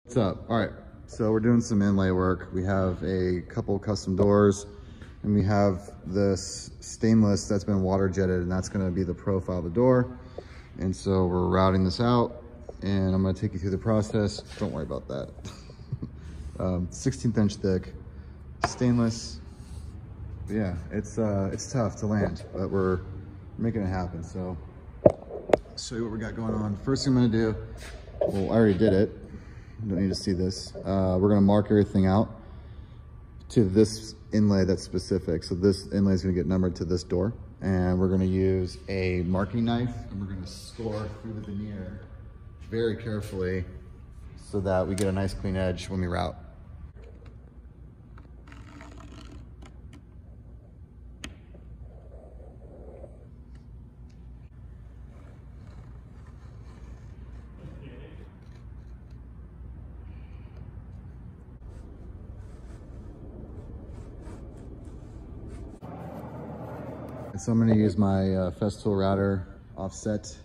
What's up? All right, so we're doing some inlay work. We have a couple custom doors, and we have this stainless that's been water jetted, and that's gonna be the profile of the door. And so we're routing this out, and I'm gonna take you through the process. Don't worry about that. 16th inch thick, stainless. But yeah, it's tough to land, but we're making it happen. So I'll show you what we got going on. First thing I'm gonna do, well, I already did it. You don't need to see this. We're gonna mark everything out to this inlay that's specific. So this inlay is gonna get numbered to this door. And we're gonna use a marking knife, and we're gonna score through the veneer very carefully so that we get a nice clean edge when we route. So I'm going to use my Festool router offset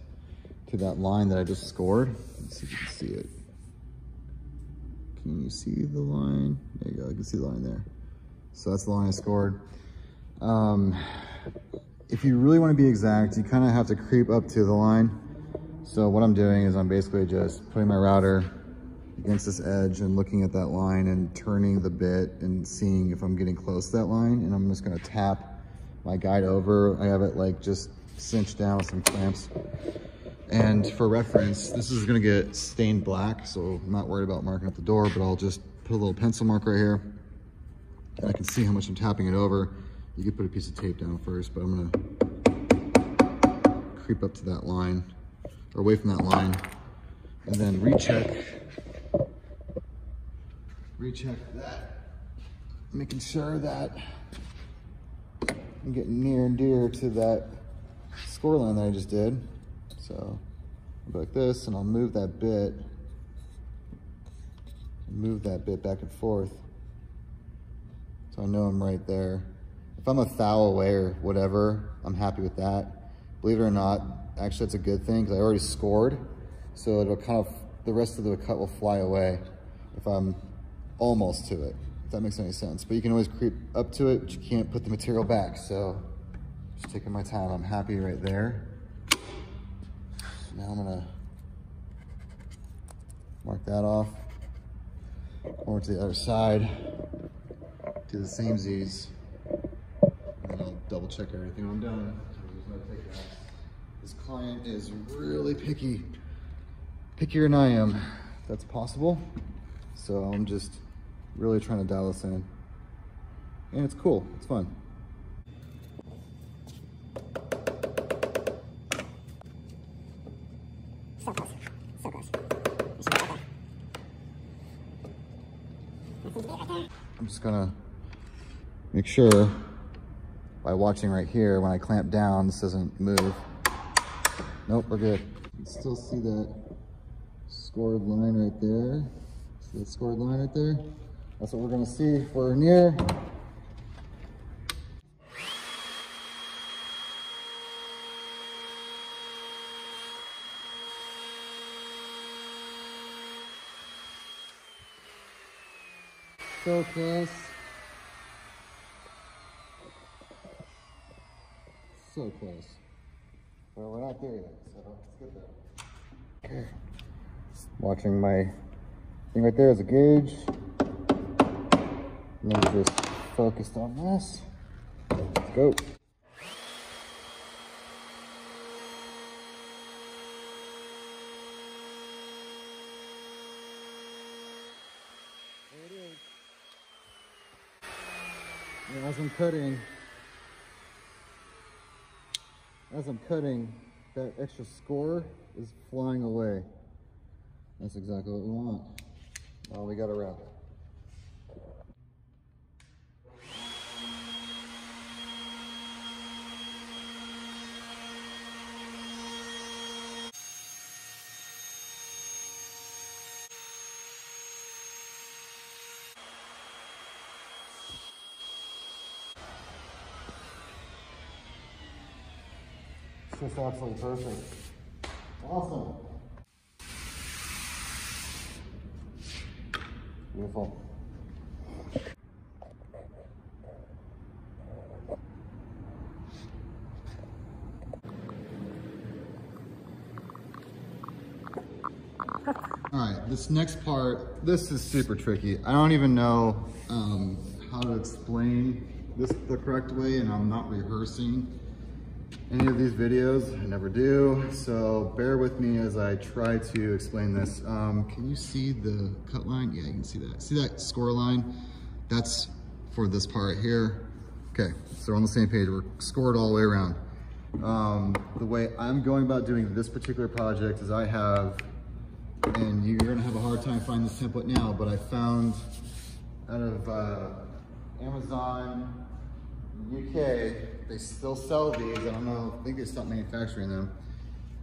to that line that I just scored. Let's see if you can see it. Can you see the line? There you go, you can see the line there. So that's the line I scored. If you really want to be exact, you kind of have to creep up to the line. So what I'm doing is I'm basically just putting my router against this edge and looking at that line and turning the bit and seeing if I'm getting close to that line. And I'm just going to tap my guide over. I have it like just cinched down with some clamps. And for reference, this is gonna get stained black, so I'm not worried about marking up the door, but I'll just put a little pencil mark right here. And I can see how much I'm tapping it over. You could put a piece of tape down first, but I'm gonna creep up to that line, or away from that line, and then recheck that, making sure that I'm getting near and dear to that score line that I just did. So I'll go like this, and I'll move that bit back and forth. So I know I'm right there. If I'm a thou away or whatever, I'm happy with that. Believe it or not, actually that's a good thing because I already scored. So it'll kind of, the rest of the cut will fly away if I'm almost to it. If that makes any sense. But you can always creep up to it, but you can't put the material back. So just taking my time. I'm happy right there. So now I'm gonna mark that off. Over to the other side. Do the same Z's. And then I'll double check everything when I'm done. This client is really picky. Pickier than I am, if that's possible. So I'm just really trying to dial this in. And it's cool, it's fun. So close, so close. I'm just gonna make sure by watching right here, when I clamp down, this doesn't move. Nope, we're good. You can still see that scored line right there. See that scored line right there? That's what we're gonna see if we're near. So close. So close. Well, we're not there yet, so let's get there. Okay. Watching my thing right there is a gauge. And then just focused on this. Let's go. There it is. And as I'm cutting, that extra score is flying away. That's exactly what we want. Now we got to wrap it. It's just absolutely perfect. Awesome. Beautiful. All right, this next part, this is super tricky. I don't even know how to explain this the correct way, and I'm not rehearsing any of these videos. I never do, so bear with me as I try to explain this. Can you see the cut line? Yeah, you can see that. See that score line? That's for this part here. Okay, so we're on the same page. We're scored all the way around. The way I'm going about doing this particular project is I have, and you're gonna have a hard time finding this template now, but I found out of Amazon UK, they still sell these. I don't know, I think they stopped manufacturing them.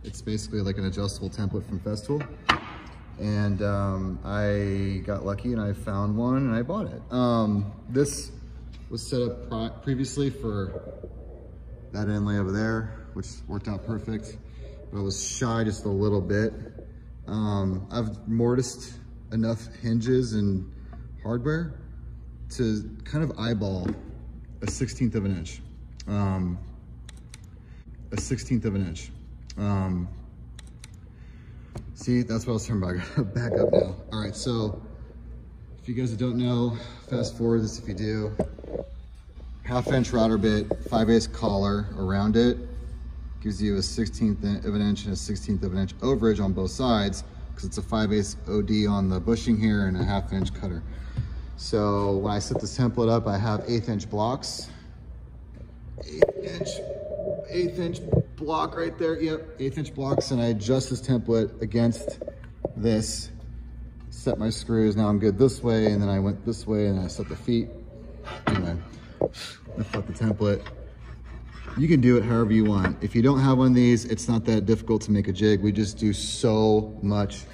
It's basically like an adjustable template from Festool. And I got lucky and I found one and I bought it. This was set up previously for that inlay over there, which worked out perfect, but I was shy just a little bit. I've mortised enough hinges and hardware to kind of eyeball a 1/16 of an inch. A 1/16 of an inch. See, that's what I was talking about. Back up now. All right, so if you guys don't know, fast forward this if you do. 1/2 inch router bit, 5/8 collar around it. Gives you a 1/16 of an inch and a 1/16 of an inch overage on both sides, because it's a 5/8 OD on the bushing here and a 1/2 inch cutter. So when I set this template up, I have 1/8 inch blocks. 1/8 inch block right there. Yep, 1/8 inch blocks, and I adjust this template against this. Set my screws. Now I'm good this way, and then I went this way, and I set the feet. Anyway, lift up the template. You can do it however you want. If you don't have one of these, it's not that difficult to make a jig. We just do so much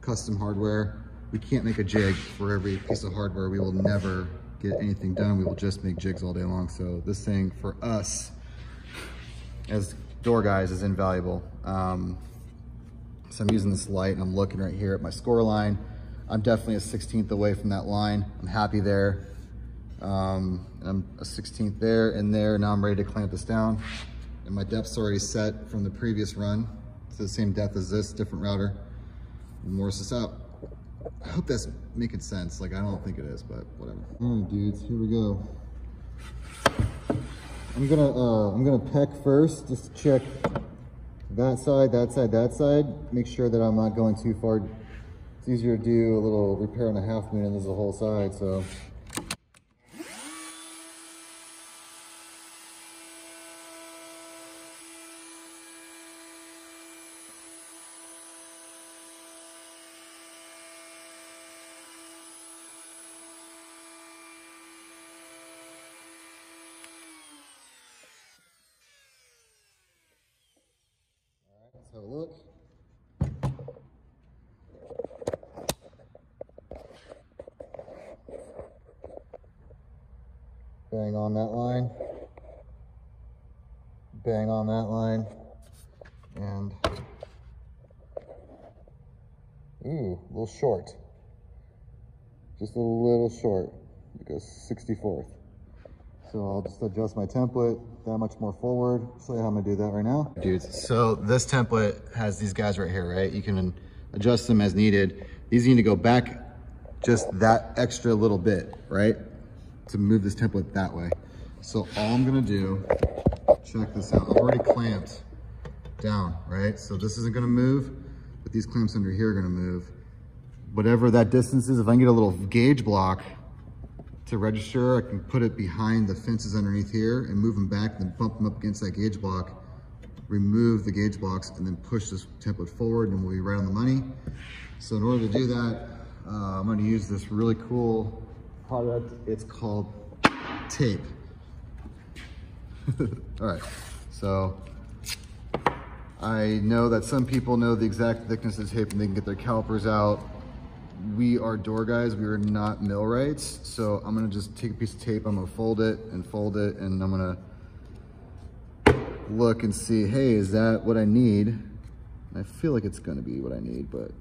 custom hardware. We can't make a jig for every piece of hardware. We will never get anything done. We will just make jigs all day long. So this thing for us as door guys is invaluable. So I'm using this light and I'm looking right here at my score line. I'm definitely a 1/16 away from that line. I'm happy there. I'm a 1/16 there and there. Now I'm ready to clamp this down. And my depth's already set from the previous run. It's the same depth as this, different router. And mortise this out. I hope that's making sense. Like, I don't think it is, but whatever. All right, dudes, here we go. I'm gonna peck first, just to check that side, that side, that side. Make sure that I'm not going too far. It's easier to do a little repair on a 1/2 moon than this is a whole side, so. Let's have a look. Bang on that line. Bang on that line. And, ooh, a little short. Just a little short. It goes 64th. So I'll just adjust my template that much more forward. Show you how I'm gonna do that right now. Dudes, so this template has these guys right here, right? You can adjust them as needed. These need to go back just that extra little bit, right? To move this template that way. So all I'm gonna do, check this out. I've already clamped down, right? So this isn't gonna move, but these clamps under here are gonna move. Whatever that distance is, if I can get a little gauge block to register, I can put it behind the fences underneath here and move them back, then bump them up against that gauge block, remove the gauge blocks, and then push this template forward, and we'll be right on the money. So in order to do that, I'm gonna use this really cool product. It's called tape. All right, so I know that some people know the exact thickness of tape and they can get their calipers out. We are door guys, we are not millwrights. So I'm gonna just take a piece of tape, I'm gonna fold it, and I'm gonna look and see, hey, is that what I need? And I feel like it's gonna be what I need, but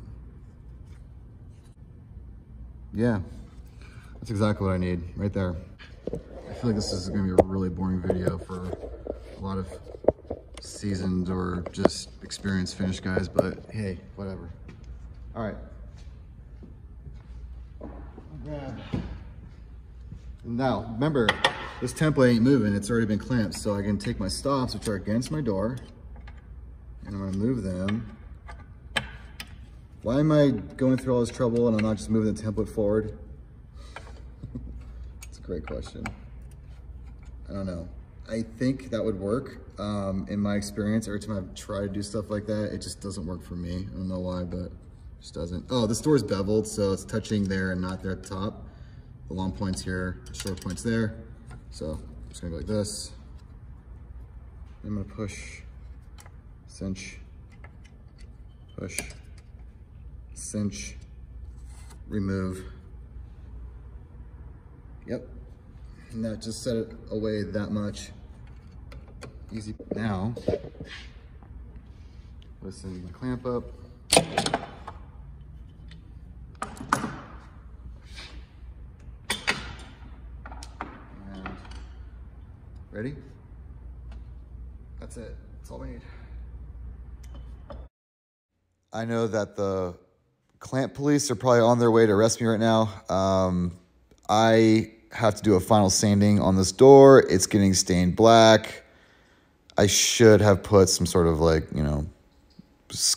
yeah. That's exactly what I need, right there. I feel like this is gonna be a really boring video for a lot of seasoned or just experienced finish guys, but hey, whatever. All right. Now, remember, this template ain't moving. It's already been clamped, so I can take my stops, which are against my door, and I'm gonna move them. Why am I going through all this trouble and I'm not just moving the template forward? It's a great question. I don't know. I think that would work. In my experience, every time I've tried to do stuff like that, it just doesn't work for me. I don't know why, but it just doesn't. Oh, this door is beveled, so it's touching there and not there at the top. The long point's here, the short point's there. So I'm just gonna go like this. I'm gonna push, cinch, push, cinch, remove. Yep, and that just set it away that much. Easy. Now, listen, my clamp up. And ready? That's it, that's all we need. I know that the clamp police are probably on their way to arrest me right now. I have to do a final sanding on this door. It's getting stained black. I should have put some sort of like, you know,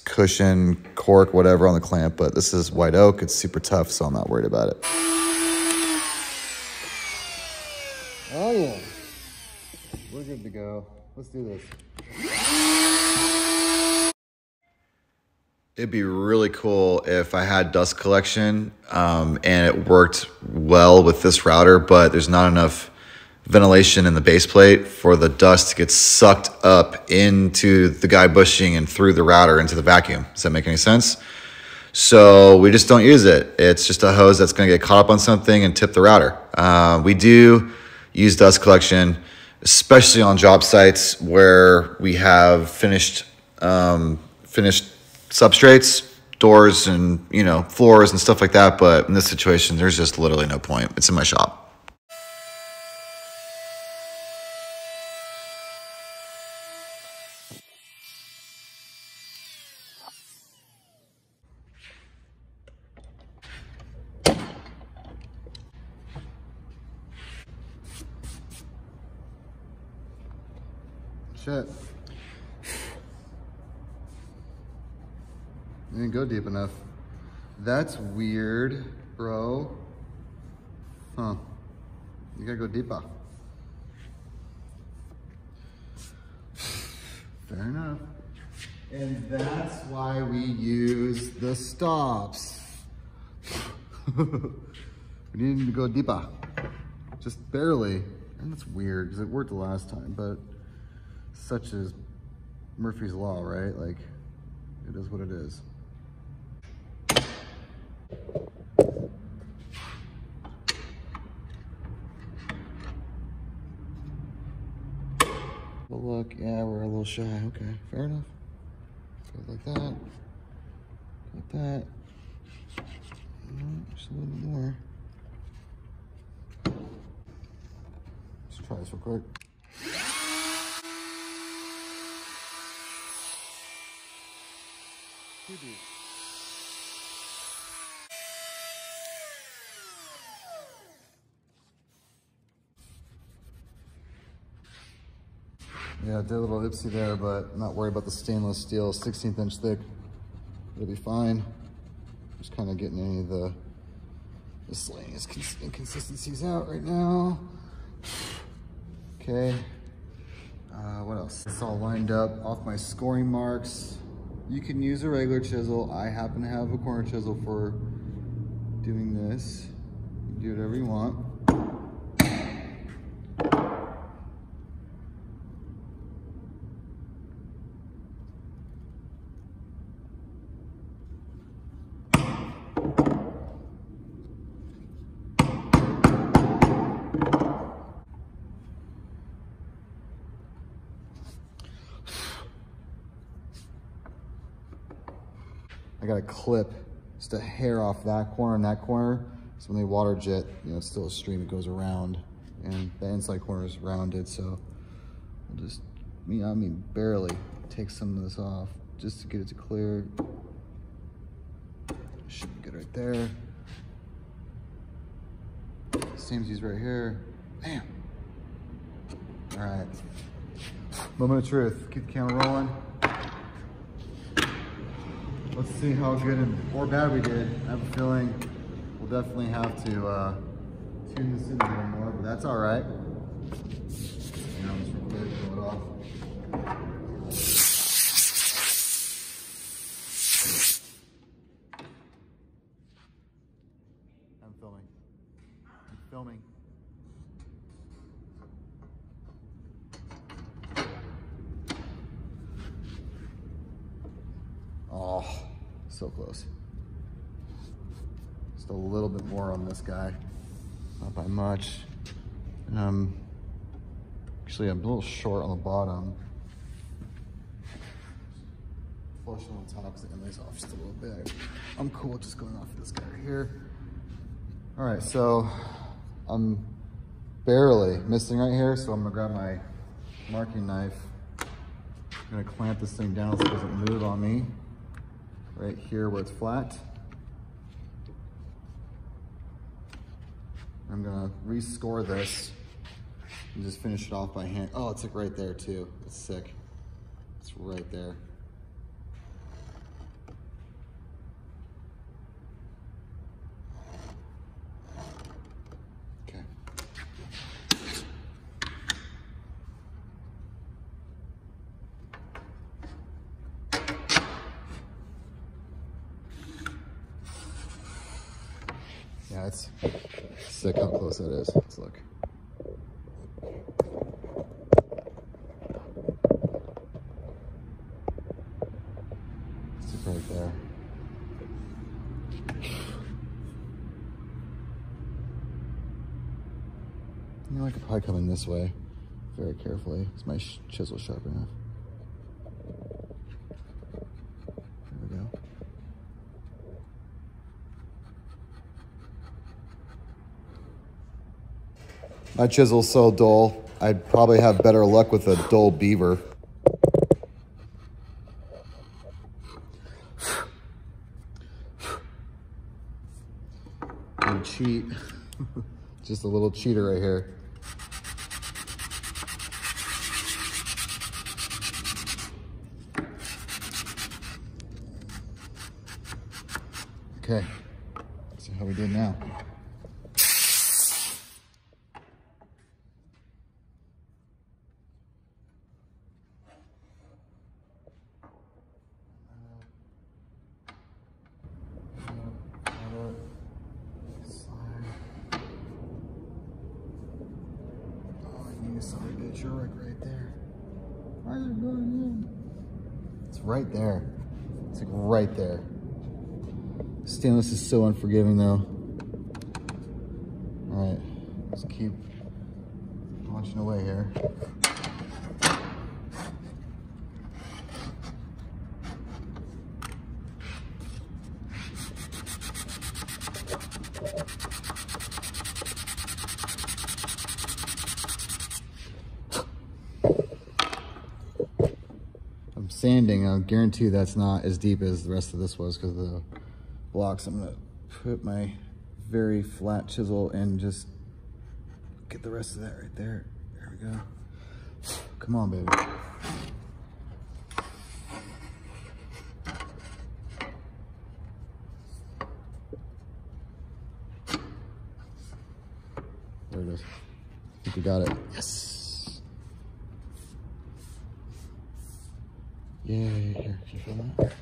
cushion, cork, whatever on the clamp, but this is white oak. It's super tough, so I'm not worried about it. Oh yeah, we're good to go. Let's do this. It'd be really cool if I had dust collection and it worked well with this router, but there's not enough ventilation in the base plate for the dust to get sucked up into the guide bushing and through the router into the vacuum. Does that make any sense? So we just don't use it. It's just a hose that's gonna get caught up on something and tip the router. We do use dust collection, especially on job sites where we have finished substrates, doors, and, you know, floors and stuff like that. But in this situation, there's just literally no point. It's in my shop. Shit. I didn't go deep enough. That's weird, bro. Huh. You gotta go deeper. Fair enough. And that's why we use the stops. We needed to go deeper. Just barely. And that's weird because it worked the last time, but such is Murphy's Law, right? Like, it is what it is. Well, look, yeah, we're a little shy. Okay, fair enough. Go like that. Like that. Just a little bit more. Let's try this real quick. Yeah, I did a little ipsy there, but I'm not worried about the stainless steel, 16th inch thick. It'll be fine. Just kind of getting any of the miscellaneous inconsistencies out right now. Okay. What else? It's all lined up off my scoring marks. You can use a regular chisel. I happen to have a corner chisel for doing this. You can do whatever you want. I got a clip, just a hair off that corner and that corner. So when they water jet, you know, it's still a stream, it goes around, and the inside corner is rounded. So we'll just, I mean, barely take some of this off just to get it to clear. Should be good right there. CNC's right here. Bam. All right. Moment of truth. Keep the camera rolling. Let's see how good or bad we did. I have a feeling we'll definitely have to tune this in a little more, but that's all right. You know, just real quick, pull it off. I'm filming. Oh, so close. Just a little bit more on this guy, not by much. Actually, I'm a little short on the bottom. Flush on the top because the inlay's off just a little bit. I'm cool with just going off of this guy right here. All right, so I'm barely missing right here, so I'm gonna grab my marking knife. I'm gonna clamp this thing down so it doesn't move on me. Right here where it's flat. I'm gonna rescore this and just finish it off by hand. Oh, it's like right there too. It's sick. It's right there. Okay. Yeah, it's sick how close that is. Let's look. It's right there. You know, I could probably come in this way very carefully. Is my chisel sharp enough? There we go. My chisel's so dull, I'd probably have better luck with a dull beaver. And cheat. Just a little cheater right here. Okay, let's see how we did now. Sorry, bitch, you're right there. Why is it going in? It's right there. It's like right there. Stainless is so unforgiving though. All right, let's keep punching away here. I'm sanding, I'll guarantee that's not as deep as the rest of this was because of the blocks. I'm gonna put my very flat chisel and just get the rest of that right there. There we go. Come on, baby. There it is. I think we got it. Yes. Yay, here, can you feel that?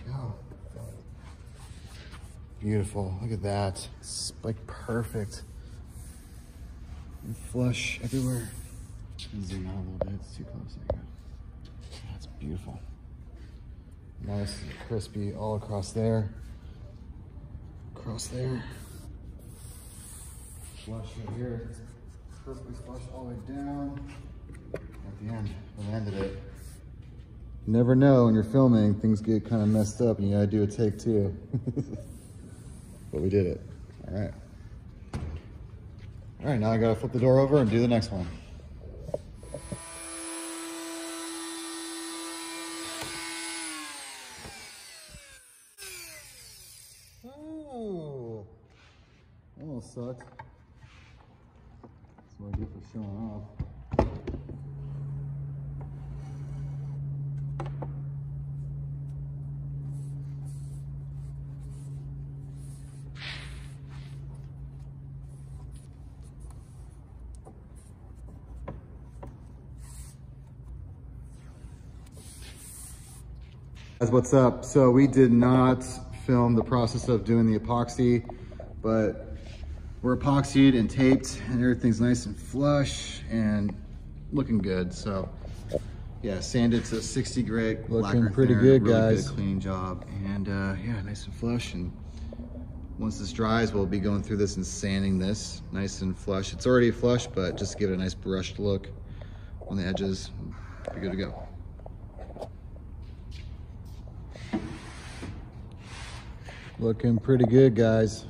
Go. Beautiful, look at that. It's like perfect. And flush everywhere. Zoom out a little bit, it's too close, there you go. That's beautiful. Nice, crispy all across there. Across there. Flush right here. It's perfectly flush all the way down. At the end, we ended it. You never know when you're filming, things get kind of messed up and you gotta do a take two. But we did it. All right. All right, now I gotta flip the door over and do the next one. Oh, almost sucked. That's what I do for showing off. Guys, what's up? So we did not film the process of doing the epoxy, but we're epoxied and taped and everything's nice and flush and looking good. So yeah, sanded to 60 grit. Looking pretty good, really guys. Good cleaning job. And yeah, nice and flush. And once this dries, we'll be going through this and sanding this nice and flush. It's already flush, but just to give it a nice brushed look on the edges, be good to go. Looking pretty good, guys.